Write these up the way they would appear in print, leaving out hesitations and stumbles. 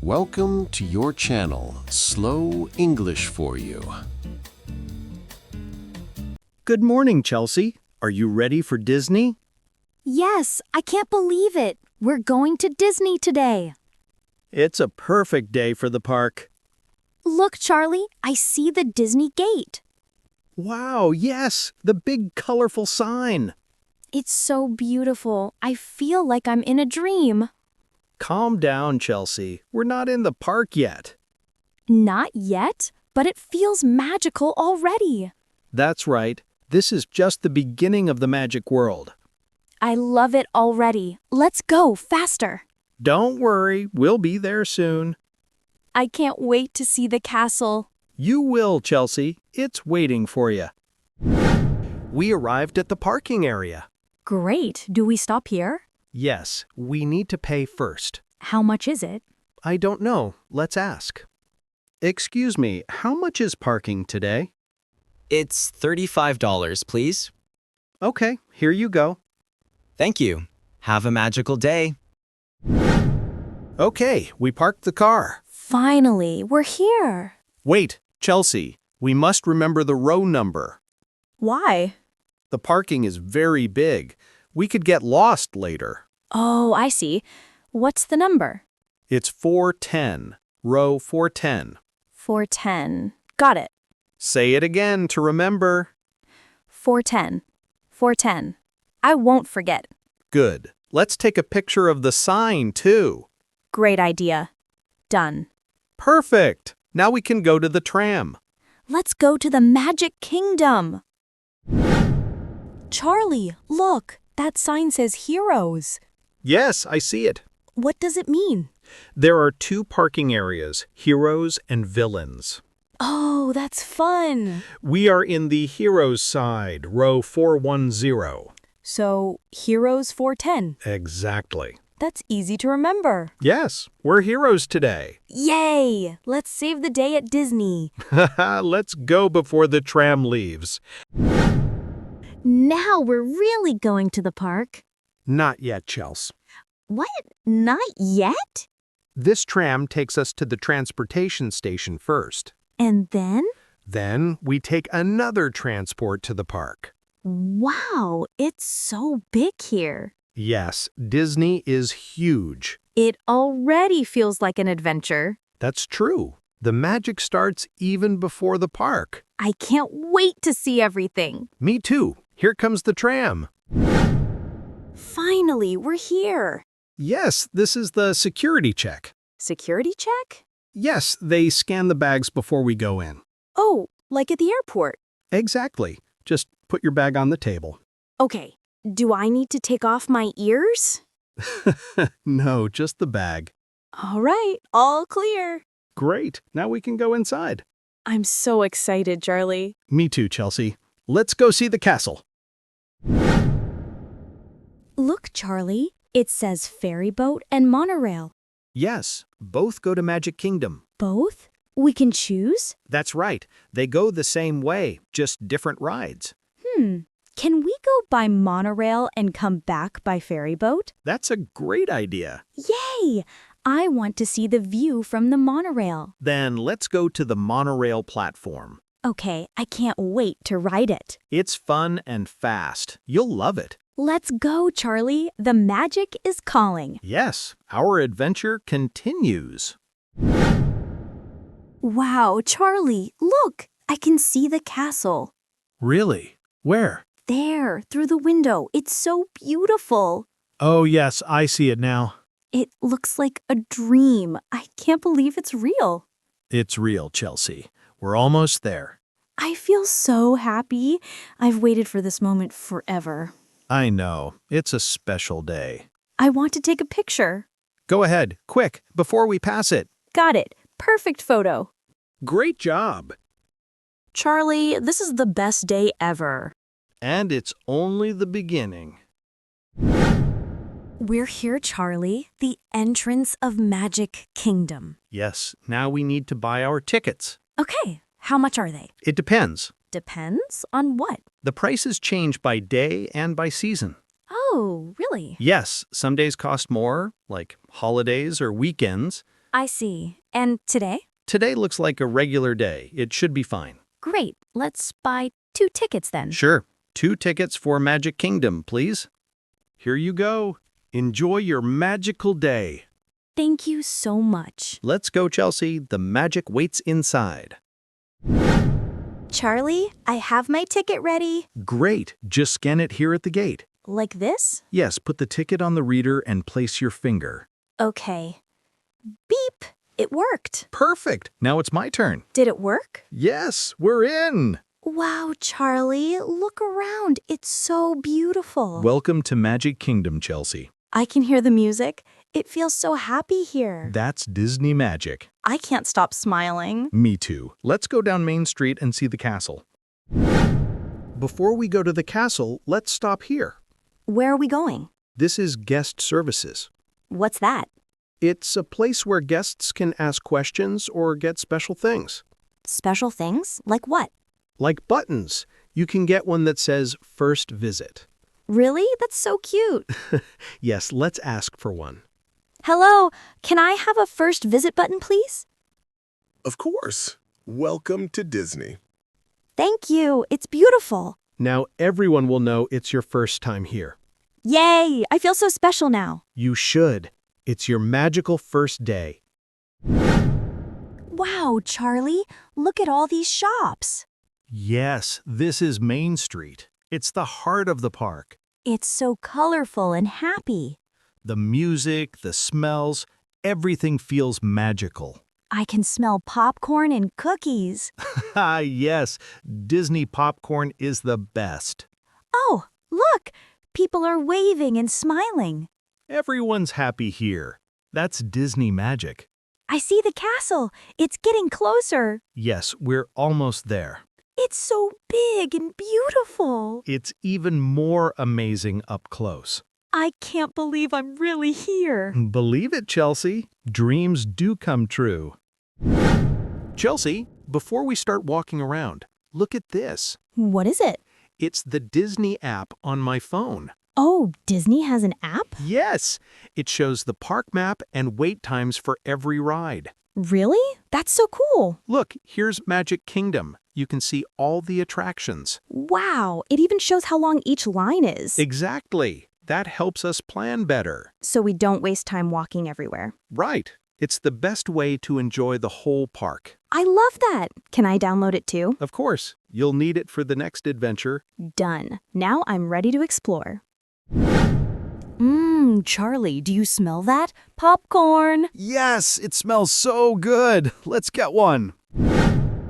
Welcome to your channel, Slow English for You. Good morning, Chelsea. Are you ready for Disney? Yes, I can't believe it. We're going to Disney today. It's a perfect day for the park. Look, Charlie, I see the Disney gate. Wow, yes, the big colorful sign. It's so beautiful. I feel like I'm in a dream. Calm down, Chelsea. We're not in the park yet. Not yet, but it feels magical already. That's right. This is just the beginning of the magic world. I love it already. Let's go faster. Don't worry, we'll be there soon. I can't wait to see the castle. You will, Chelsea. It's waiting for you. We arrived at the parking area. Great. Do we stop here? Yes, we need to pay first. How much is it? I don't know. Let's ask. Excuse me, how much is parking today? It's $35, please. Okay, here you go. Thank you. Have a magical day. Okay, we parked the car. Finally, we're here. Wait, Chelsea, we must remember the row number. Why? The parking is very big. We could get lost later. Oh, I see. What's the number? It's 410, row 410. 410. Got it. Say it again to remember. 410. 410. I won't forget. Good. Let's take a picture of the sign, too. Great idea. Done. Perfect. Now we can go to the tram. Let's go to the Magic Kingdom. Charlie, look. That sign says Heroes. Yes, I see it. What does it mean? There are two parking areas, heroes and villains. Oh, that's fun. We are in the heroes side, row 410. So, Heroes 410. Exactly. That's easy to remember. Yes, we're heroes today. Yay! Let's save the day at Disney. Let's go before the tram leaves. Now we're really going to the park. Not yet, Chelsea. What? Not yet? This tram takes us to the transportation station first. And then? Then we take another transport to the park. Wow, it's so big here. Yes, Disney is huge. It already feels like an adventure. That's true. The magic starts even before the park. I can't wait to see everything. Me too. Here comes the tram. Finally, we're here. Yes, this is the security check. Security check? Yes, they scan the bags before we go in. Oh, like at the airport. Exactly. Just put your bag on the table. Okay, do I need to take off my ears? No, just the bag. All right, all clear. Great. Now we can go inside. I'm so excited, Charlie. Me too, Chelsea. Let's go see the castle. Look, Charlie. It says ferry boat and monorail. Yes, both go to Magic Kingdom. Both? We can choose? That's right. They go the same way, just different rides. Can we go by monorail and come back by ferry boat? That's a great idea. Yay! I want to see the view from the monorail. Then let's go to the monorail platform. Okay, I can't wait to ride it. It's fun and fast. You'll love it. Let's go, Charlie. The magic is calling. Yes, our adventure continues. Wow, Charlie, look! I can see the castle. Really? Where? There, through the window. It's so beautiful. Oh, yes, I see it now. It looks like a dream. I can't believe it's real. It's real, Chelsea. We're almost there. I feel so happy. I've waited for this moment forever. I know. It's a special day. I want to take a picture. Go ahead, quick, before we pass it. Got it. Perfect photo. Great job. Charlie, this is the best day ever. And it's only the beginning. We're here, Charlie. The entrance of Magic Kingdom. Yes, now we need to buy our tickets. Okay, how much are they? It depends. Depends on what? The prices change by day and by season. Oh, really? Yes, some days cost more, like holidays or weekends. I see. And today? Today looks like a regular day. It should be fine. Great. Let's buy 2 tickets then. Sure. 2 tickets for Magic Kingdom, please. Here you go. Enjoy your magical day. Thank you so much. Let's go, Chelsea. The magic waits inside. Charlie, I have my ticket ready. Great. Just scan it here at the gate. Like this? Yes, put the ticket on the reader and place your finger. Okay. Beep! It worked. Perfect. Now it's my turn. Did it work? Yes, we're in. Wow, Charlie, look around. It's so beautiful. Welcome to Magic Kingdom, Chelsea. I can hear the music. It feels so happy here. That's Disney magic. I can't stop smiling. Me too. Let's go down Main Street and see the castle. Before we go to the castle, let's stop here. Where are we going? This is guest services. What's that? It's a place where guests can ask questions or get special things. Special things? Like what? Like buttons. You can get one that says First Visit. Really? That's so cute. Yes, let's ask for one. Hello, can I have a first visit button, please? Of course. Welcome to Disney. Thank you. It's beautiful. Now everyone will know it's your first time here. Yay! I feel so special now. You should. It's your magical first day. Wow, Charlie, look at all these shops. Yes, this is Main Street. It's the heart of the park. It's so colorful and happy. The music, the smells, everything feels magical. I can smell popcorn and cookies. Ah, yes, Disney popcorn is the best. Oh, look! People are waving and smiling. Everyone's happy here. That's Disney magic. I see the castle. It's getting closer. Yes, we're almost there. It's so big and beautiful. It's even more amazing up close. I can't believe I'm really here. Believe it, Chelsea. Dreams do come true. Chelsea, before we start walking around, look at this. What is it? It's the Disney app on my phone. Oh, Disney has an app? Yes, it shows the park map and wait times for every ride. Really? That's so cool. Look, here's Magic Kingdom. You can see all the attractions. Wow, it even shows how long each line is. Exactly. That helps us plan better. So we don't waste time walking everywhere. Right. It's the best way to enjoy the whole park. I love that. Can I download it too? Of course, you'll need it for the next adventure. Done. Now I'm ready to explore. Charlie, do you smell that? Popcorn! Yes, it smells so good. Let's get one.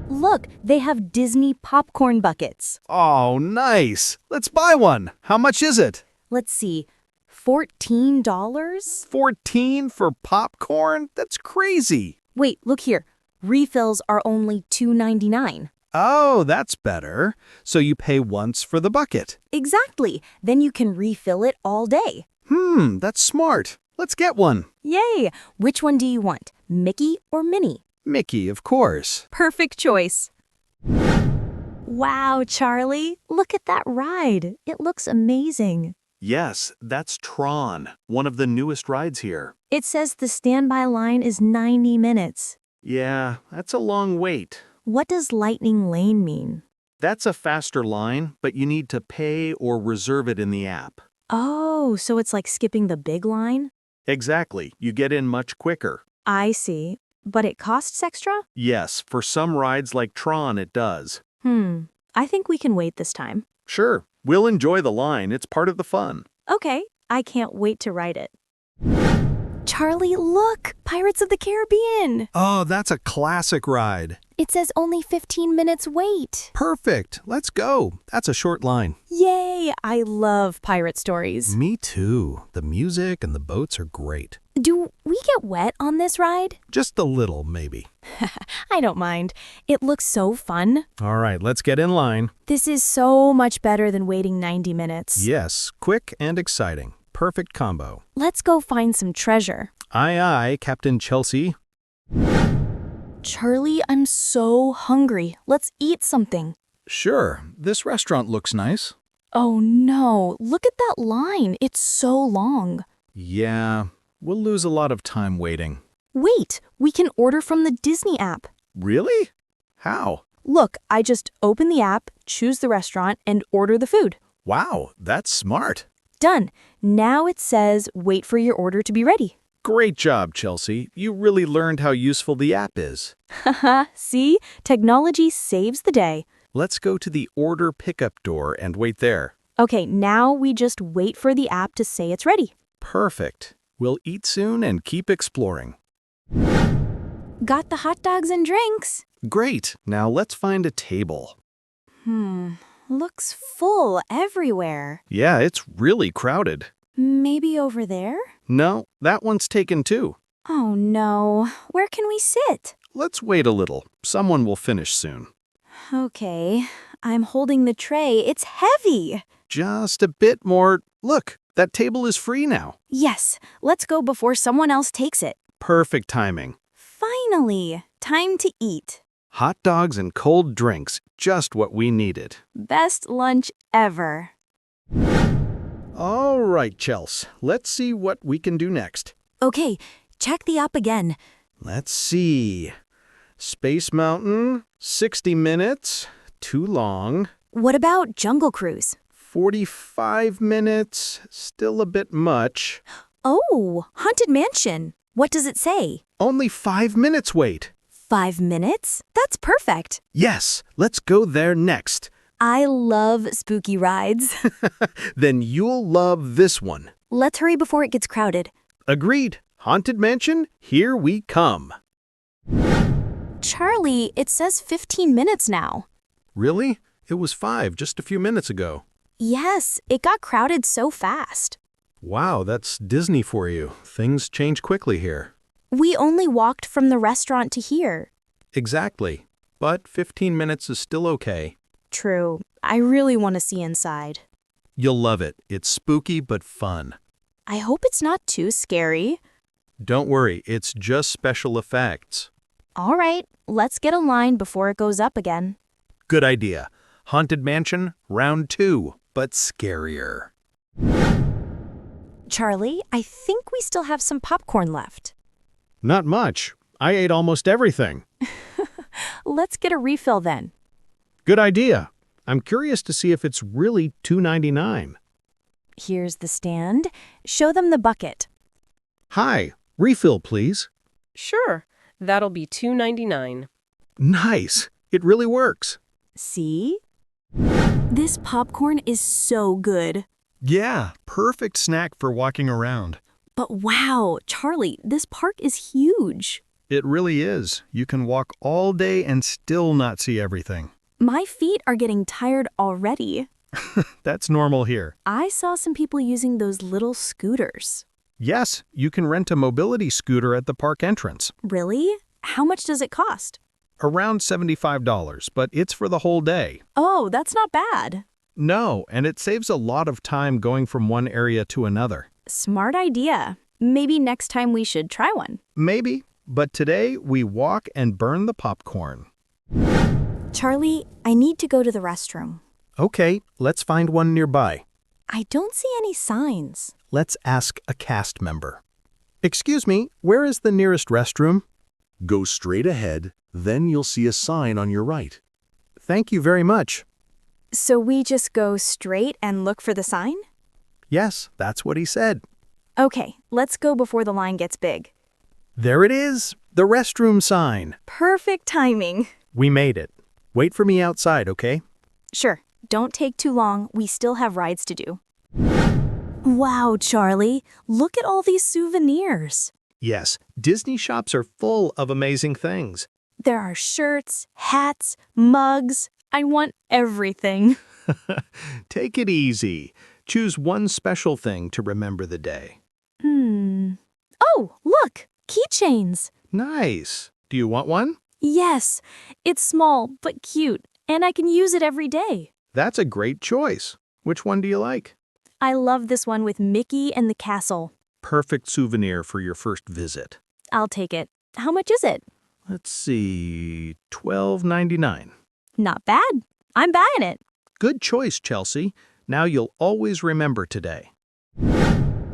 Look, they have Disney popcorn buckets. Oh, nice. Let's buy one. How much is it? Let's see, $14? 14 for popcorn? That's crazy. Wait, look here. Refills are only $2.99. Oh, that's better. So you pay once for the bucket. Exactly. Then you can refill it all day. That's smart. Let's get one. Yay! Which one do you want, Mickey or Minnie? Mickey, of course. Perfect choice. Wow, Charlie, look at that ride. It looks amazing. Yes, that's Tron, one of the newest rides here. It says the standby line is 90 minutes. Yeah, that's a long wait. What does Lightning Lane mean? That's a faster line, but you need to pay or reserve it in the app. Oh, so it's like skipping the big line? Exactly. You get in much quicker. I see. But it costs extra? Yes, for some rides like Tron, it does. I think we can wait this time. Sure, we'll enjoy the line. It's part of the fun. Okay, I can't wait to ride it. Charlie, look! Pirates of the Caribbean! Oh, that's a classic ride. It says only 15 minutes wait. Perfect. Let's go. That's a short line. Yay! I love pirate stories. Me too. The music and the boats are great. Do we get wet on this ride? Just a little, maybe. I don't mind. It looks so fun. All right, let's get in line. This is so much better than waiting 90 minutes. Yes, quick and exciting. Perfect combo. Let's go find some treasure. Aye, aye, Captain Chelsea. Charlie, I'm so hungry. Let's eat something. Sure, this restaurant looks nice. Oh no, look at that line. It's so long. Yeah, we'll lose a lot of time waiting. Wait, we can order from the Disney app. Really? How? Look, I just open the app, choose the restaurant, and order the food. Wow, that's smart. Done. Now it says wait for your order to be ready. Great job, Chelsea. You really learned how useful the app is. Haha, see? Technology saves the day. Let's go to the order pickup door and wait there. Okay, now we just wait for the app to say it's ready. Perfect. We'll eat soon and keep exploring. Got the hot dogs and drinks. Great. Now let's find a table. Looks full everywhere. Yeah, it's really crowded. Maybe over there? No, that one's taken too. Oh no. Where can we sit? Let's wait a little. Someone will finish soon. Okay, I'm holding the tray. It's heavy. Just a bit more. Look, that table is free now. Yes, let's go before someone else takes it. Perfect timing. Finally, time to eat. Hot dogs and cold drinks, just what we needed. Best lunch ever. All right, Chels. Let's see what we can do next. Okay, check the app again. Let's see. Space Mountain, 60 minutes. Too long. What about Jungle Cruise? 45 minutes. Still a bit much. Oh, Haunted Mansion. What does it say? Only 5 minutes wait. 5 minutes? That's perfect. Yes, let's go there next. I love spooky rides. Then you'll love this one. Let's hurry before it gets crowded. Agreed. Haunted Mansion, here we come. Charlie, it says 15 minutes now. Really? It was 5 just a few minutes ago. Yes, it got crowded so fast. Wow, that's Disney for you. Things change quickly here. We only walked from the restaurant to here. Exactly. But 15 minutes is still okay. True. I really want to see inside. You'll love it. It's spooky but fun. I hope it's not too scary. Don't worry, it's just special effects. All right, let's get a line before it goes up again. Good idea. Haunted Mansion, round 2, but scarier. Charlie, I think we still have some popcorn left. Not much. I ate almost everything. Let's get a refill then. Good idea. I'm curious to see if it's really $2.99. Here's the stand. Show them the bucket. Hi, refill please. Sure, that'll be $2.99. Nice. It really works. See? This popcorn is so good. Yeah, perfect snack for walking around. But wow, Charlie, this park is huge. It really is. You can walk all day and still not see everything. My feet are getting tired already. That's normal here. I saw some people using those little scooters. Yes, you can rent a mobility scooter at the park entrance. Really? How much does it cost? Around $75, but it's for the whole day. Oh, that's not bad. No, and it saves a lot of time going from one area to another. Smart idea. Maybe next time we should try one. Maybe, but today we walk and burn the popcorn. Charlie, I need to go to the restroom. Okay, let's find one nearby. I don't see any signs. Let's ask a cast member. Excuse me, where is the nearest restroom? Go straight ahead, then you'll see a sign on your right. Thank you very much. So we just go straight and look for the sign? Yes, that's what he said. Okay, let's go before the line gets big. There it is, the restroom sign. Perfect timing. We made it. Wait for me outside, okay? Sure, don't take too long. We still have rides to do. Wow, Charlie, look at all these souvenirs. Yes, Disney shops are full of amazing things. There are shirts, hats, mugs. I want everything. Take it easy. Choose one special thing to remember the day. Oh, look, keychains. Nice. Do you want one? Yes, it's small but cute, and I can use it every day. That's a great choice. Which one do you like? I love this one with Mickey and the castle. Perfect souvenir for your first visit. I'll take it. How much is it? Let's see, $12.99. Not bad. I'm buying it. Good choice, Chelsea. Now you'll always remember today.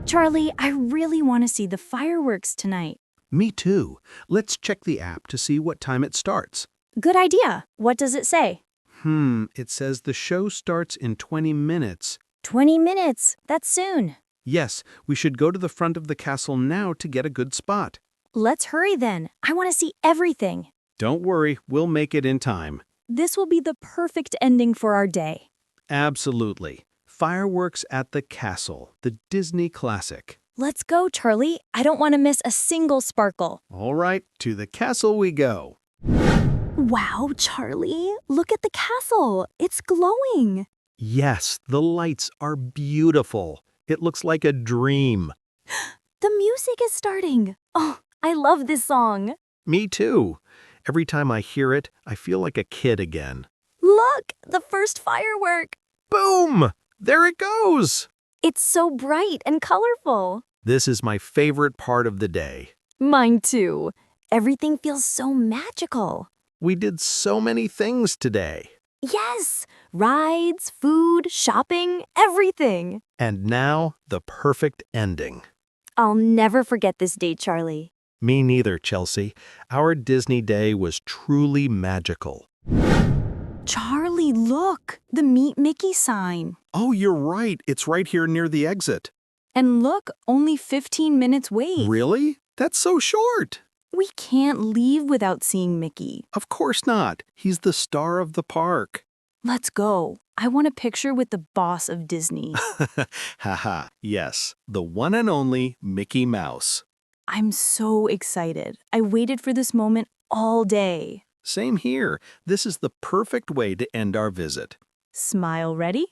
Charlie, I really want to see the fireworks tonight. Me too. Let's check the app to see what time it starts. Good idea. What does it say? It says the show starts in 20 minutes. 20 minutes. That's soon. Yes, we should go to the front of the castle now to get a good spot. Let's hurry then. I want to see everything. Don't worry, we'll make it in time. This will be the perfect ending for our day. Absolutely. Fireworks at the Castle, the Disney classic. Let's go, Charlie. I don't want to miss a single sparkle. All right, to the castle we go. Wow, Charlie. Look at the castle. It's glowing. Yes, the lights are beautiful. It looks like a dream. The music is starting. Oh, I love this song. Me too. Every time I hear it, I feel like a kid again. Look, the first firework. Boom! There it goes! It's so bright and colorful. This is my favorite part of the day. Mine too. Everything feels so magical. We did so many things today. Yes, rides, food, shopping, everything. And now, the perfect ending. I'll never forget this day, Charlie. Me neither, Chelsea. Our Disney day was truly magical. Charlie, look, the Meet Mickey sign. Oh, you're right. It's right here near the exit. And look, only 15 minutes wait. Really? That's so short. We can't leave without seeing Mickey. Of course not. He's the star of the park. Let's go. I want a picture with the boss of Disney. Haha, yes, the one and only Mickey Mouse. I'm so excited. I waited for this moment all day. Same here. This is the perfect way to end our visit. Smile ready?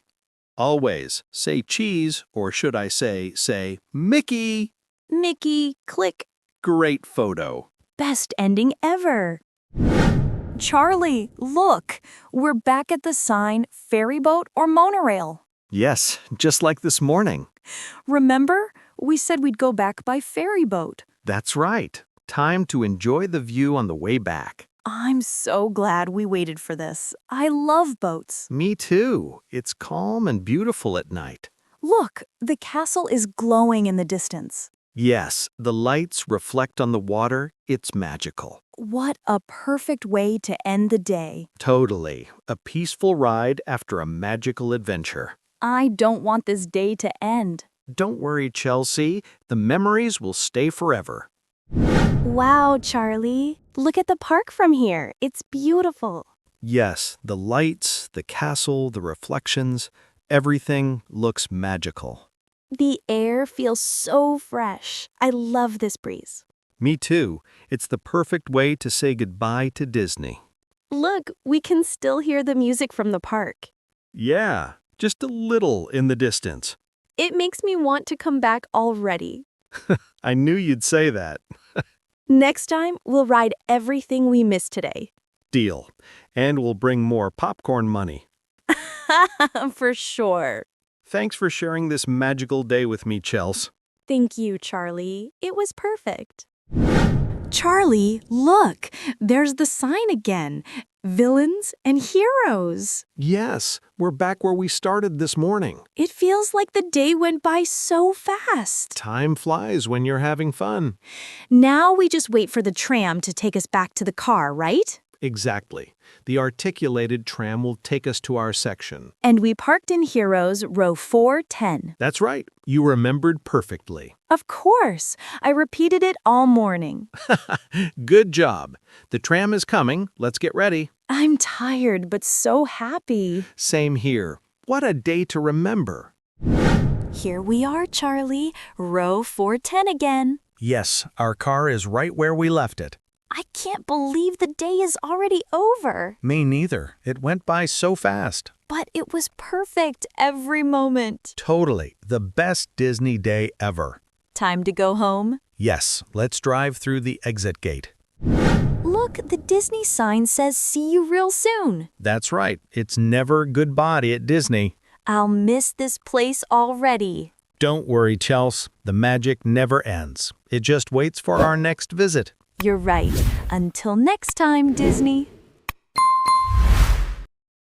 Always say cheese, or should I say Mickey. Mickey, click. Great photo. Best ending ever. Charlie, look. We're back at the sign, ferry boat or monorail. Yes, just like this morning. Remember? We said we'd go back by ferry boat. That's right. Time to enjoy the view on the way back. I'm so glad we waited for this. I love boats. Me too. It's calm and beautiful at night. Look, the castle is glowing in the distance. Yes, the lights reflect on the water. It's magical. What a perfect way to end the day. Totally. A peaceful ride after a magical adventure. I don't want this day to end. Don't worry, Chelsea. The memories will stay forever. Wow, Charlie. Look at the park from here. It's beautiful. Yes, the lights, the castle, the reflections, everything looks magical. The air feels so fresh. I love this breeze. Me too. It's the perfect way to say goodbye to Disney. Look, we can still hear the music from the park. Yeah, just a little in the distance. It makes me want to come back already. I knew you'd say that. Next time, we'll ride everything we missed today. Deal. And we'll bring more popcorn money. For sure. Thanks for sharing this magical day with me, Chels. Thank you, Charlie. It was perfect. Charlie, look. There's the sign again. Villains and heroes. Yes, we're back where we started this morning. It feels like the day went by so fast. Time flies when you're having fun. Now we just wait for the tram to take us back to the car, right? Exactly. The articulated tram will take us to our section. And we parked in Heroes, row 410. That's right. You remembered perfectly. Of course. I repeated it all morning. Good job. The tram is coming. Let's get ready. I'm tired, but so happy. Same here. What a day to remember. Here we are, Charlie. Row 410 again. Yes, our car is right where we left it. I can't believe the day is already over. Me neither. It went by so fast. But it was perfect every moment. Totally. The best Disney day ever. Time to go home. Yes, let's drive through the exit gate. Look, the Disney sign says see you real soon. That's right. It's never goodbye at Disney. I'll miss this place already. Don't worry, Chels. The magic never ends. It just waits for our next visit. You're right. Until next time, Disney.